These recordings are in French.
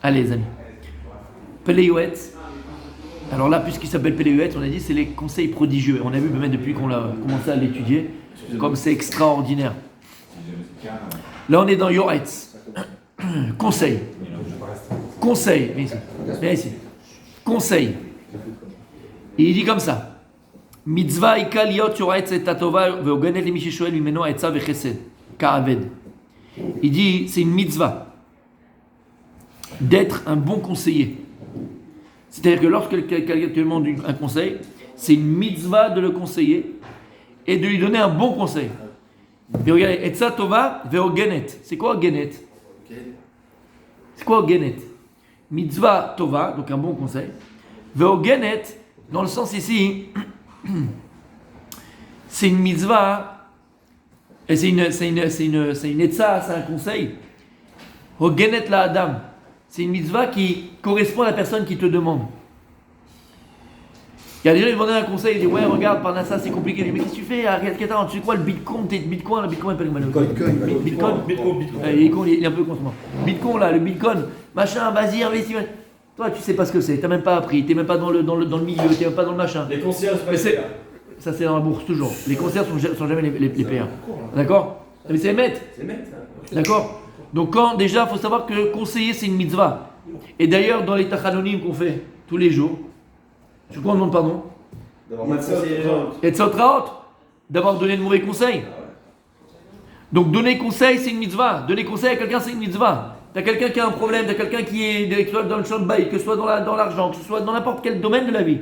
Allez les amis. Péléouet. Alors là, puisqu'il s'appelle Péléouet, on a dit c'est les conseils prodigieux. On a vu même depuis qu'on a commencé à l'étudier, comme c'est extraordinaire. Là on est dans Yoretz. Conseil. Conseil. Viens ici. Conseil. Et il dit comme ça. Mitzvah ikal yot yoretz et tatova ve'ogenet li mi sheshoel mimeno etza vechesed ka'aved. Il dit c'est une mitzvah d'être un bon conseiller. C'est-à-dire que lorsque quelqu'un te demande un conseil, c'est une mitzvah de le conseiller et de lui donner un bon conseil. Et regardez, etza tova ve'ogenet. C'est quoi ogenet? C'est quoi ogenet? Mitzvah tova, donc un bon conseil. Ve'ogenet, dans le sens ici, c'est une mitzvah, et c'est une etza, c'est un conseil. Hogenet la adam, c'est une mitzvah qui correspond à la personne qui te demande. Il y a des gens qui demandent un conseil, ils disent ouais regarde par là ça c'est compliqué, mais qu'est-ce que tu fais? Tu sais quoi le Bitcoin? Bitcoin il est un peu contre moi. Bitcoin là, le Bitcoin, machin, vas-y investis. Toi, tu sais pas ce que c'est, t'as même pas appris, t'es même pas dans le milieu, t'es même pas dans le machin. Les conseillers, ça c'est dans la bourse toujours. Les conseillers sont jamais les payeurs. D'accord? Mais c'est émettre. D'accord? Donc déjà, il faut savoir que conseiller c'est une mitzvah. Et d'ailleurs, dans les tachanonim qu'on fait tous les jours, sur quoi on demande pardon? D'avoir donné de mauvais conseils. Donc donner conseil c'est une mitzvah. Donner conseil à quelqu'un c'est une mitzvah. T'as quelqu'un qui a un problème, t'as quelqu'un qui est que ce soit dans le champ de bail, que ce soit dans l'argent, que ce soit dans n'importe quel domaine de la vie.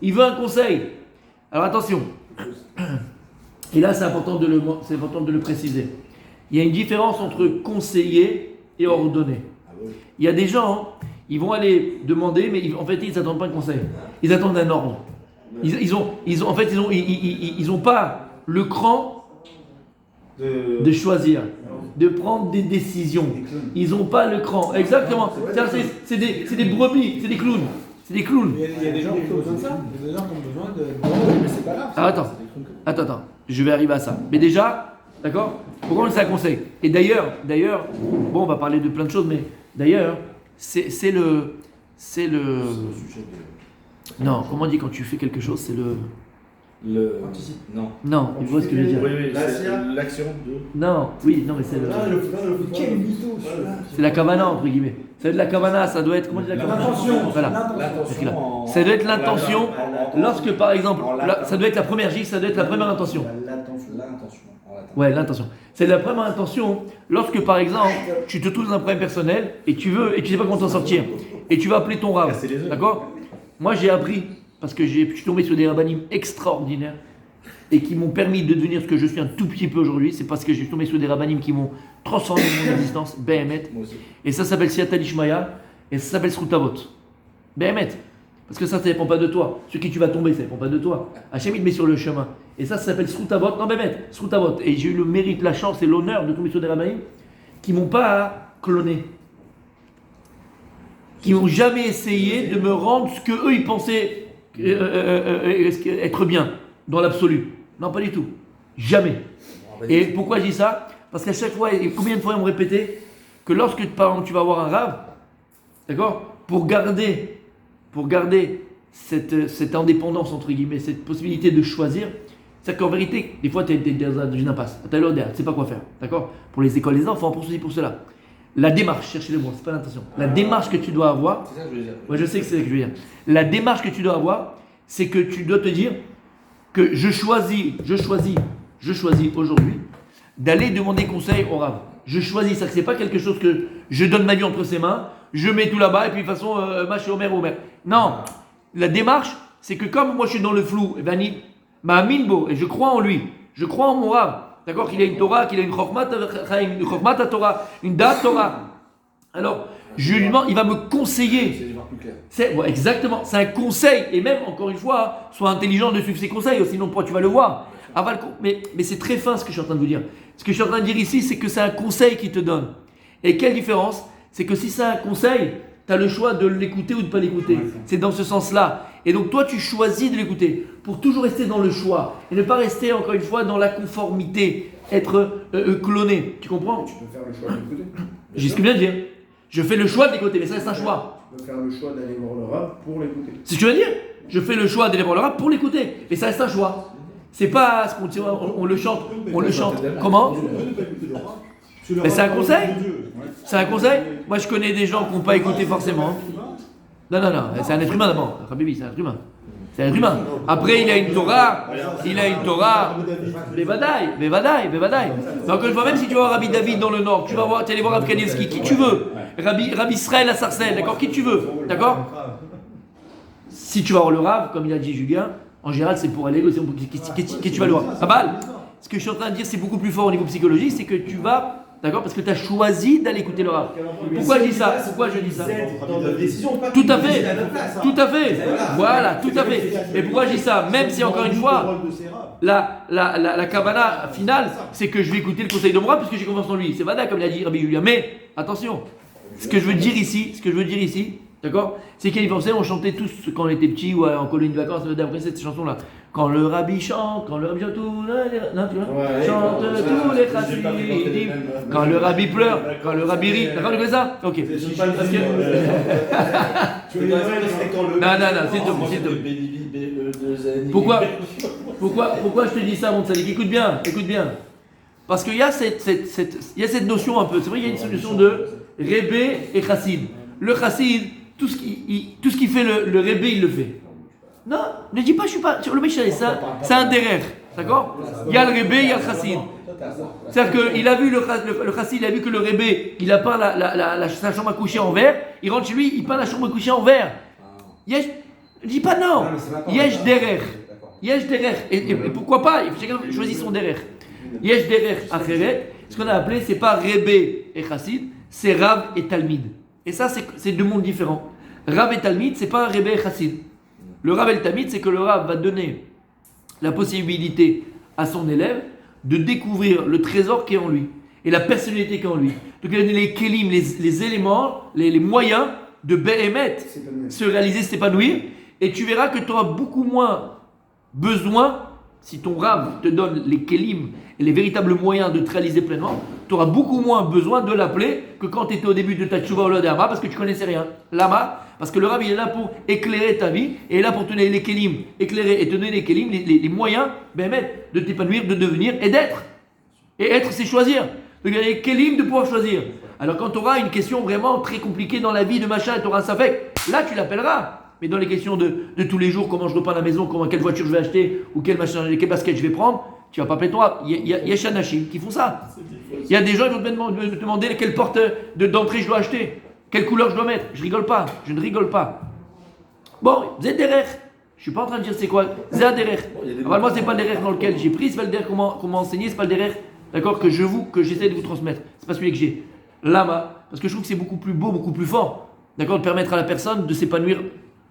Il veut un conseil. Alors attention. Et là c'est important de le préciser. Il y a une différence entre conseiller et ordonner. Il y a des gens, ils vont aller demander, mais en fait ils n'attendent pas un conseil. Ils attendent un ordre. Ils ont pas le cran de choisir, de prendre des décisions. Ils n'ont pas le cran. Exactement. C'est des brebis, c'est des clowns. C'est des clowns. Il y a des gens qui ont besoin de ça. Il y a des gens qui ont besoin de... Mais c'est pas grave. Alors, attends. Je vais arriver à ça. Mais déjà, d'accord? Pourquoi on dit ça conseil? Et d'ailleurs, bon, on va parler de plein de choses, mais d'ailleurs, c'est le... Non, comment on dit quand tu fais quelque chose? C'est le... Non, il voit ce que je veux dire. Oui, l'action de... Non, mais c'est le... Quel mytho, c'est la kavana, entre guillemets. Ça doit être la kavana, ça doit être... Comment on dit la kavana? L'intention. Voilà. Ça doit être l'intention. Lorsque, par exemple, ça doit être la première gifle, ça doit être la première intention. Ouais, l'intention. C'est la première intention lorsque, par exemple, tu te trouves dans un problème personnel et tu sais pas comment t'en sortir. Et tu vas appeler ton rav. D'accord? Moi, j'ai appris, parce que je suis tombé sur des rabbanim extraordinaires et qui m'ont permis de devenir ce que je suis un tout petit peu aujourd'hui. C'est parce que je suis tombé sur des rabbanim qui m'ont transformé mon existence. Behemet. Et ça s'appelle Siyata Dishmaya et ça s'appelle Srutavot. Behemet. Parce que ça ne dépend pas de toi. Sur qui tu vas tomber, ça ne dépend pas de toi. Hachem, il te met sur le chemin. Et ça s'appelle Srutavot. Non, Behemet, Srutavot. Et j'ai eu le mérite, la chance et l'honneur de tomber sur des rabbanim qui ne m'ont pas cloné. Qui n'ont jamais essayé de me rendre ce qu'eux, ils pensaient être bien, dans l'absolu. Non, pas du tout. Jamais. Et pourquoi je dis ça? Parce qu'à chaque fois, et combien de fois ils m'ont répété que lorsque, par exemple, tu vas avoir un rave, d'accord, pour garder cette indépendance, entre guillemets, cette possibilité de choisir, c'est qu'en vérité, des fois, tu es dans une impasse. Tu as l'ordre, tu ne sais pas quoi faire, d'accord? Pour les écoles, les enfants, pour ceci, pour cela. La démarche, cherchez le mot, c'est pas l'intention. La démarche que tu dois avoir, c'est ça que je veux dire. Ouais, je sais que c'est ça que je veux dire. La démarche que tu dois avoir, c'est que tu dois te dire que je choisis aujourd'hui d'aller demander conseil au Rav. Je choisis ça, que c'est pas quelque chose que je donne ma vie entre ses mains, je mets tout là-bas et puis de toute façon, mâche Omer. Non, la démarche, c'est que comme moi je suis dans le flou, Ma'aminbo, et je crois en lui, je crois en mon Rav. D'accord, qu'il a une Torah, qu'il a une Chokhmat à Torah, une Da'at Torah. Alors, je lui demande, il va me conseiller. Exactement, c'est un conseil. Et même, encore une fois, sois intelligent de suivre ses conseils, sinon tu vas le voir. Mais c'est très fin ce que je suis en train de vous dire. Ce que je suis en train de dire ici, c'est que c'est un conseil qu'il te donne. Et quelle différence? C'est que si c'est un conseil, tu as le choix de l'écouter ou de ne pas l'écouter. C'est dans ce sens-là. Et donc toi, tu choisis de l'écouter pour toujours rester dans le choix et ne pas rester, encore une fois, dans la conformité, être cloné. Tu comprends? Tu peux faire le choix d'écouter. J'ai ce que je viens de dire. Je fais le choix de l'écouter, mais ça reste un choix. Tu peux faire le choix d'aller voir le rab pour l'écouter. C'est ce que je veux dire. Je fais le choix d'aller voir le rap pour l'écouter, mais ça reste un choix. C'est pas ce qu'on dit, on le chante, Comment? Mais c'est un conseil. C'est un conseil. Moi, je connais des gens qui n'ont pas écouté forcément. Non, c'est un être humain d'abord. Habibi, c'est un être humain. C'est un être humain. Après, il a une Torah. Mais vadaï. Donc, une fois, même si tu vas voir Rabbi David dans le nord, tu vas aller voir Rabbi Kanievski, qui tu veux. Rabbi Israël à Sarcelles, d'accord? Qui tu veux, d'accord? Si tu vas voir le Rav, comme il a dit Julien, en général, c'est pour aller, qui tu vas le voir. Ah bah, ce que je suis en train de dire, c'est beaucoup plus fort au niveau psychologique, c'est que tu vas, d'accord, parce que tu as choisi d'aller écouter le Rav. Pourquoi je dis ça? Tout à fait. Voilà, tout à fait. Et pourquoi je dis ça? Même si, encore une fois, la kavana finale, c'est que je vais écouter le conseil de Rav, puisque j'ai confiance en lui. C'est Vada, comme il a dit Rabbi Julien. Mais, attention, ce que je veux dire ici, d'accord? C'est qu'à l'Ivoire, on chantait tous quand on était petits ou en colonie de vacances, d'après cette chanson-là. Quand le rabbi chante, chante tous les chassidim. Quand le rabbi pleure, quand le rabbi rit. D'accord, vous connaissez ça? Ok. Non, s'il te plaît. Pourquoi je te dis ça, mon salik? Écoute bien. Parce qu'il y a cette notion un peu. C'est vrai, il y a une solution de Rébé et Chassid. Le Chassid, tout ce qui fait le Rébé, il le fait. Non, ne dis pas, je suis pas. Le Mishnah, c'est un derer, d'accord? Il y a le Rébé, il y a le Chassid. C'est-à-dire qu'il a vu le Chassid, il a vu que le Rébé, il a peint sa chambre à coucher en verre. Il rentre chez lui, il peint la chambre à coucher en verre. Ne dis pas non. Yesh derer. Et pourquoi pas? Chacun choisit son derer. Yesh derer acheret. Ce qu'on a appelé, c'est pas Rébé et Chassid, c'est Rav et Talmid. Et ça, c'est deux mondes différents. Rav et Talmid, c'est pas un Rébé et Chassid. Le Rav et le Talmid, c'est que le Rav va donner la possibilité à son élève de découvrir le trésor qui est en lui et la personnalité qui est en lui. Donc il a donné les kélim, les éléments, les moyens de Béhémet, se réaliser, s'épanouir. Et tu verras que tu auras beaucoup moins besoin, si ton Rav te donne les kélim et les véritables moyens de te réaliser pleinement, tu auras beaucoup moins besoin de l'appeler que quand tu étais au début de ta tchouva ou le dharma parce que tu connaissais rien. Lama, parce que le Rav il est là pour éclairer ta vie et est là pour te donner les kélim, éclairer et te donner les kélim, les moyens de t'épanouir, de devenir et d'être. Et être, c'est choisir. Donc il y a les kélim de pouvoir choisir. Alors quand tu auras une question vraiment très compliquée dans la vie de machin et tu auras un safek, là tu l'appelleras. Mais dans les questions de tous les jours, comment je repeins la maison, quelle voiture je vais acheter ou quel basket je vais prendre, tu vas pas appeler ton Rav. Il y a Shanashim qui font ça. Il y a des gens qui vont te demander quelle porte d'entrée je dois acheter, quelle couleur je dois mettre. Je ne rigole pas. Bon, Zederer. Je suis pas en train de dire c'est quoi. Zederer. Alors moi, c'est pas le derer dans lequel j'ai pris, c'est pas le derer comment enseigner, c'est pas le derer, d'accord, que j'essaie de vous transmettre. C'est pas celui que j'ai. Lama, parce que je trouve que c'est beaucoup plus beau, beaucoup plus fort, d'accord, de permettre à la personne de s'épanouir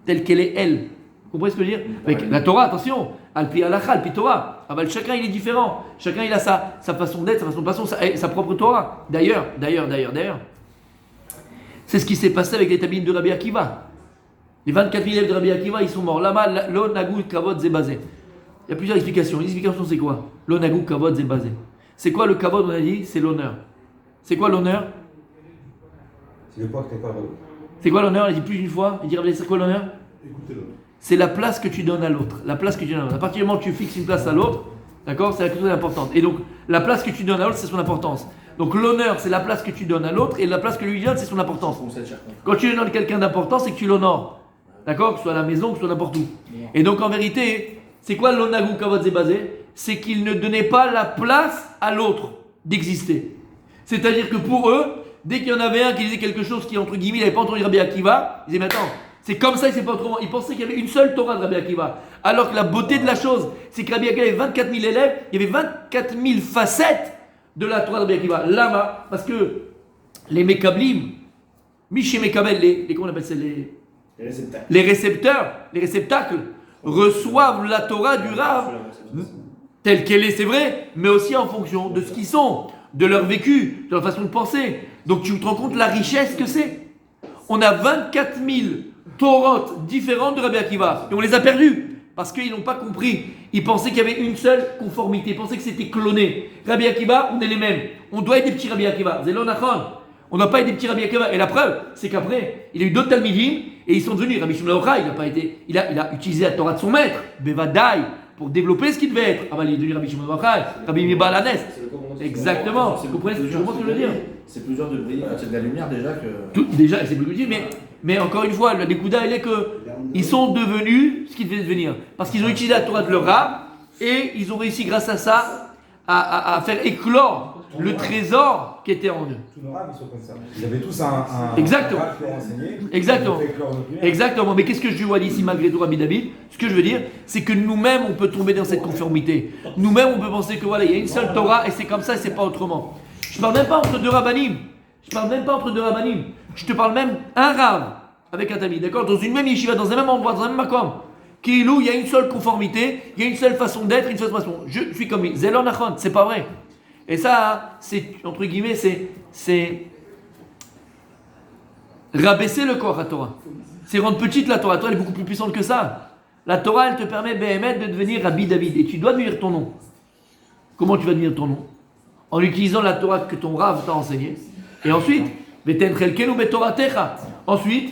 telle qu'elle est elle. Vous comprenez ce que je veux dire? Avec la Torah, attention, Alpi Halacha, Alpi Torah. Ah ben, chacun il est différent. Chacun il a sa façon d'être, sa façon de passer, sa propre Torah. D'ailleurs. C'est ce qui s'est passé avec les tabines de Rabbi Akiva. Les 24 000 élèves de Rabbi Akiva, ils sont morts. Lama, lo nagou kavod zebazé. Il y a plusieurs explications. Une explication, c'est quoi? Lo nagou kavod zebazé. C'est quoi le kavod? On a dit, c'est l'honneur. C'est quoi l'honneur? C'est quoi l'honneur? Il dit plus d'une fois. Il dit, c'est quoi l'honneur? Écoutez-le. C'est la place que tu donnes à l'autre. La place que tu donnes à l'autre. À partir du moment où tu fixes une place à l'autre, d'accord, c'est la chose importante. Et donc, la place que tu donnes à l'autre, c'est son importance. Donc, l'honneur, c'est la place que tu donnes à l'autre, et la place que lui donne, c'est son importance. Quand tu donnes quelqu'un d'important, c'est que tu l'honores. D'accord? Que ce soit à la maison, que ce soit n'importe où. Et donc, en vérité, c'est quoi l'onagou kavod zebazé? C'est qu'il ne donnait pas la place à l'autre d'exister. C'est-à-dire que pour eux, dès qu'il y en avait un qui disait quelque chose qui, entre guillemets, il n'avait pas entendu Rabbi Akiva, ils disaient, mais attends, c'est comme ça, il ne sait pas autrement. Ils pensaient qu'il y avait une seule Torah de Rabbi Akiva. Alors que la beauté de la chose, c'est que Rabbi Akiva avait 24 000 élèves, il y avait 24 000 facettes de la Torah de Rabbi Akiva. Lama, parce que les Mekablim, Miché Mekabel, comment on appelle ça, les réceptacles, reçoivent la Torah du Rav telle qu'elle est, c'est vrai, mais aussi en fonction de ce qu'ils sont, de leur vécu, de leur façon de penser. Donc tu te rends compte la richesse que c'est. On a 24 000 Torahs différentes de Rabbi Akiva et on les a perdus parce qu'ils n'ont pas compris. Ils pensaient qu'il y avait une seule conformité, ils pensaient que c'était cloné. Rabbi Akiva, on est les mêmes. On doit être des petits Rabbi Akiva. Zélon Achon. On n'a pas été des petits Rabbi Akiva. Et la preuve, c'est qu'après, il a eu d'autres Talmidim et ils sont devenus. Rabbi Shimon Bar Yochai, il a utilisé la Torah de son maître, Bevadai, pour développer ce qu'il devait être. Ah bah il est devenu Rabbi Shimon Bar Yochai, Rabbi Meir Baal Hanès. Exactement. Vous comprenez ce que je veux dire? C'est plus dur de briller quand il y a de la lumière déjà que. Déjà, c'est plus difficile, mais encore une fois, le découda, il est que ils sont devenus ce qu'ils devaient devenir. Parce qu'ils ont utilisé la Torah de leur rab et ils ont réussi grâce à ça à faire éclore le trésor qui était en eux. Tous nos rabbins, ils sont comme ça. Ils avaient tous un Exactement. rab qui leur enseignait. Exactement. Ils ont fait éclore notre lumière. Exactement. Mais qu'est-ce que je vois ici malgré tout, Rabbi David? Ce que je veux dire, c'est que nous-mêmes, on peut tomber dans cette conformité. Nous-mêmes, on peut penser que voilà, il y a une seule Torah et c'est comme ça et c'est pas autrement. Je parle même pas entre deux rabbanim. Je te parle même un rab avec un tamis, d'accord? Dans une même yeshiva, dans un même endroit, dans un même makom. Kilou, il y a une seule conformité, il y a une seule façon d'être, une seule façon. Je suis comme lui. Zelon achon, c'est pas vrai. Et ça, c'est, entre guillemets, c'est rabaisser le corps à Torah. C'est rendre petite la Torah. La Torah, elle est beaucoup plus puissante que ça. La Torah, elle te permet, Béhémet, de devenir Rabbi David. Et tu dois devenir ton nom. Comment tu vas devenir ton nom? En utilisant la Torah que ton Rav t'a enseignée. Et ensuite, ensuite,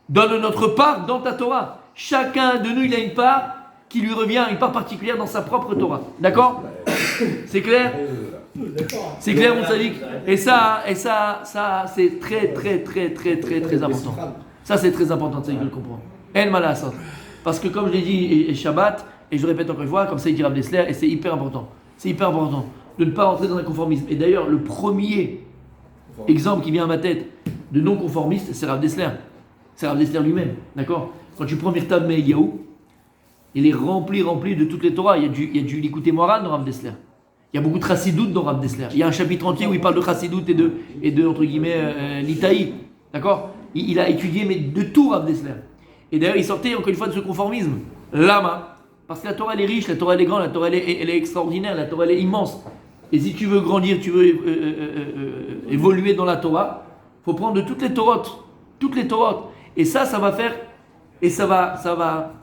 donne notre part dans ta Torah. Chacun de nous, il a une part qui lui revient, une part particulière dans sa propre Torah. D'accord? C'est clair? C'est clair, mon sadique? Et ça, c'est très important. Ça, c'est très important, de le comprendre. El malasot. Parce que, comme je l'ai dit, et Shabbat, et je le répète encore une fois, comme ça il dit Rav Dessler, et c'est hyper important. C'est hyper important de ne pas rentrer dans un conformisme. Et d'ailleurs, le premier exemple qui vient à ma tête de non-conformiste, c'est Rav Dessler. C'est Rav Dessler lui-même, d'accord? Quand tu prends Mirtav Me'Eliyahu, il est rempli de toutes les Torahs. Il y a du Likutei Moharan dans Rav Dessler. Il y a beaucoup de Chassidout dans Rav Dessler. Il y a un chapitre entier où il parle de Chassidout et de entre guillemets, l'Itaï, d'accord? Il a étudié mais de tout Rav Dessler. Et d'ailleurs, il sortait encore une fois de ce conformisme. Lama. Parce que la Torah elle est riche, la Torah elle est grande, la Torah elle est extraordinaire, la Torah elle est immense. Et si tu veux grandir, tu veux évoluer dans la Torah, il faut prendre de toutes les Torotes. Et ça va faire, et ça va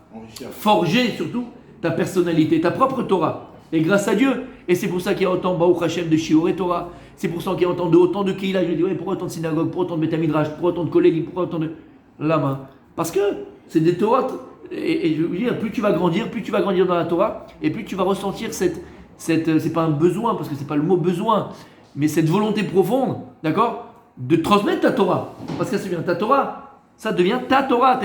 forger surtout ta personnalité, ta propre Torah. Et grâce à Dieu. Et c'est pour ça qu'il y a autant Baruch Hashem de Shiorei Torah. C'est pour ça qu'il y a autant de Kehila. Je dis, ouais, pourquoi autant de synagogues, pourquoi autant de Beth Midrash, pourquoi autant de Kolélim, pourquoi autant de Lama? Parce que c'est des Torotes. Et je veux dire, plus tu vas grandir dans la Torah, et plus tu vas ressentir cette c'est pas un besoin, parce que c'est pas le mot besoin, mais cette volonté profonde, d'accord, de transmettre ta Torah. Parce que ça devient ta Torah, ça devient ta Torah,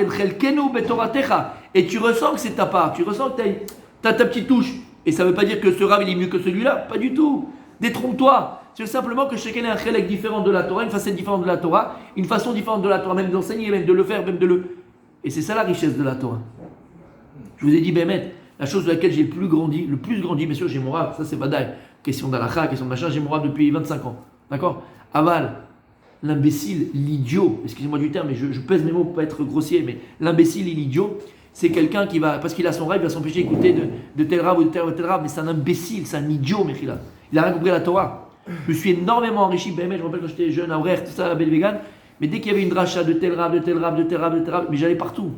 et tu ressens que c'est ta part, tu ressens que tu as ta petite touche. Et ça ne veut pas dire que ce rab il est mieux que celui-là, pas du tout. Détrompe-toi. C'est simplement que chacun a un chélek différent de la Torah, une facette différente de la Torah, une façon différente de la Torah, même d'enseigner, même de le faire, même de le... Et c'est ça la richesse de la Torah. Je vous ai dit, Béhémet, la chose de laquelle j'ai le plus grandi, bien sûr, j'ai mon rab, ça c'est Badaï, question d'Alacha, question de machin, j'ai mon rab depuis 25 ans. D'accord? Aval, l'imbécile, l'idiot, excusez-moi du terme, mais je pèse mes mots pour pas être grossier, mais l'imbécile et l'idiot, c'est quelqu'un qui va, parce qu'il a son rêve, il va s'empêcher d'écouter de tel rab ou de tel rab, mais c'est un imbécile, c'est un idiot, Mechila. Il a rien compris à la Torah. Je me suis énormément enrichi, Béhémet, je me rappelle quand j'étais jeune, à Ourer, tout ça, à Belvégan, mais dès qu'il y avait une dracha de tel rab, mais j'allais partout.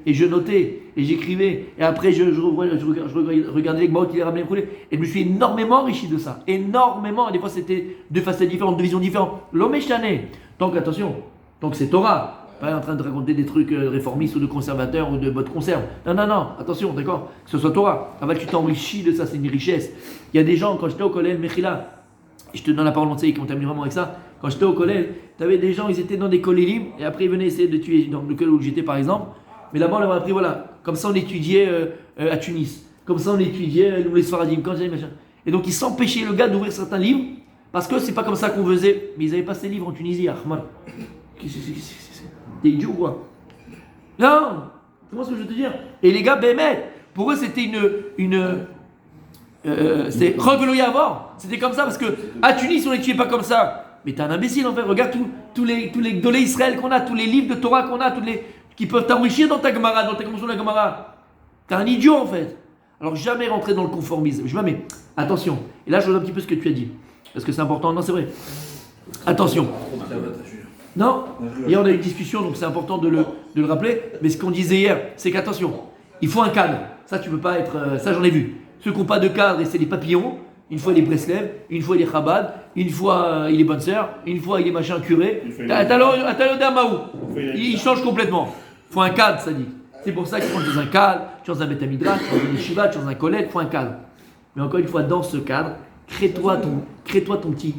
Et je notais, et j'écrivais, et après je regardais les Gmaot qui les ramenaient et je me suis énormément enrichi de ça. Énormément, et des fois c'était deux facettes différentes, deux visions différentes. L'homme est chané. Donc attention, tant que c'est Torah. Pas en train de raconter des trucs réformistes ou de conservateurs ou de bottes conserve. Non, attention, d'accord? Que ce soit Torah. Avant tu t'enrichis de ça, c'est une richesse. Il y a des gens, quand j'étais au collège, Mechila, je te donne la parole, qui ont terminé vraiment avec ça. Quand j'étais au collège, tu avais des gens, ils étaient dans des kolélim, et après ils venaient essayer de tuer, dans le collège où j'étais par exemple. Mais là-bas, on leur a appris, voilà, comme ça on étudiait à Tunis. Comme ça on étudiait, nous les Sfaradim, machin. Et donc ils s'empêchaient le gars d'ouvrir certains livres, parce que c'est pas comme ça qu'on faisait. Mais ils n'avaient pas ces livres en Tunisie, Ahmad. T'es idiot ou quoi? Non, comment est-ce que je veux te dire? Et les gars, Béhémet, pour eux c'était c'était avant. C'était comme ça parce que à Tunis on les tuait pas comme ça. Mais t'es un imbécile en fait. Regarde tous les Gdolei Israël qu'on a, tous les livres de Torah qu'on a, qui peuvent t'enrichir dans ta Gemara, dans ta compréhension de la Gemara. T'es un idiot en fait. Alors jamais rentrer dans le conformisme. Mais attention. Et là je vois un petit peu ce que tu as dit parce que c'est important. Non, c'est vrai. Attention. Non, hier on a eu une discussion, donc c'est important de le rappeler. Mais ce qu'on disait hier, c'est qu'attention, il faut un cadre. Ça, tu peux pas être. Ça, j'en ai vu. Ceux qui n'ont pas de cadre et c'est des papillons, Une fois il est Breslev, une fois il est Chabad, une fois il est bonne sœur, une fois il est machin curé. T'as l'odeur Maou. Il change complètement. Il faut un cadre, ça dit. C'est pour ça que tu rentres dans un cadre, tu rentres dans un Beth Midrash, tu rentres dans une yeshiva, tu rentres dans un collège, il faut un cadre. Mais encore une fois, dans ce cadre, crée-toi ton petit,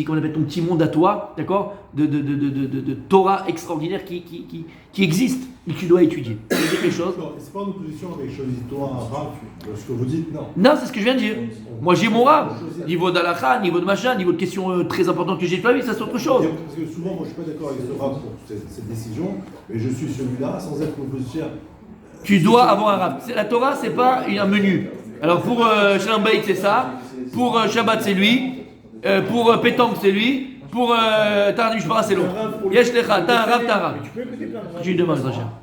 comment on appelle, ton petit monde à toi, d'accord, de Torah extraordinaire qui existe et que tu dois étudier. Tu veux dire quelque chose? Non, c'est pas en opposition avec choisis-toi un Rav, ce que vous dites, non. Non, c'est ce que je viens de dire. Moi j'ai mon Rav, niveau d'Alacha, niveau de machin, niveau de questions très importantes que j'ai pas vues, ça c'est autre chose. Parce que souvent, moi je suis pas d'accord avec ce Rav pour cette décision, mais je suis celui-là sans être opposition. Tu dois avoir un Rav. La Torah, c'est pas un menu. Alors pour Shalom Bayit, c'est ça. Pour Shabbat, c'est lui. Pour Pétanque, c'est lui. Pour Tardim Shpara, c'est l'autre. Yesh Lecha, t'as un Rav, t'as un Rav. Tu peux écouter plein de J'ai eu demain, Sacha.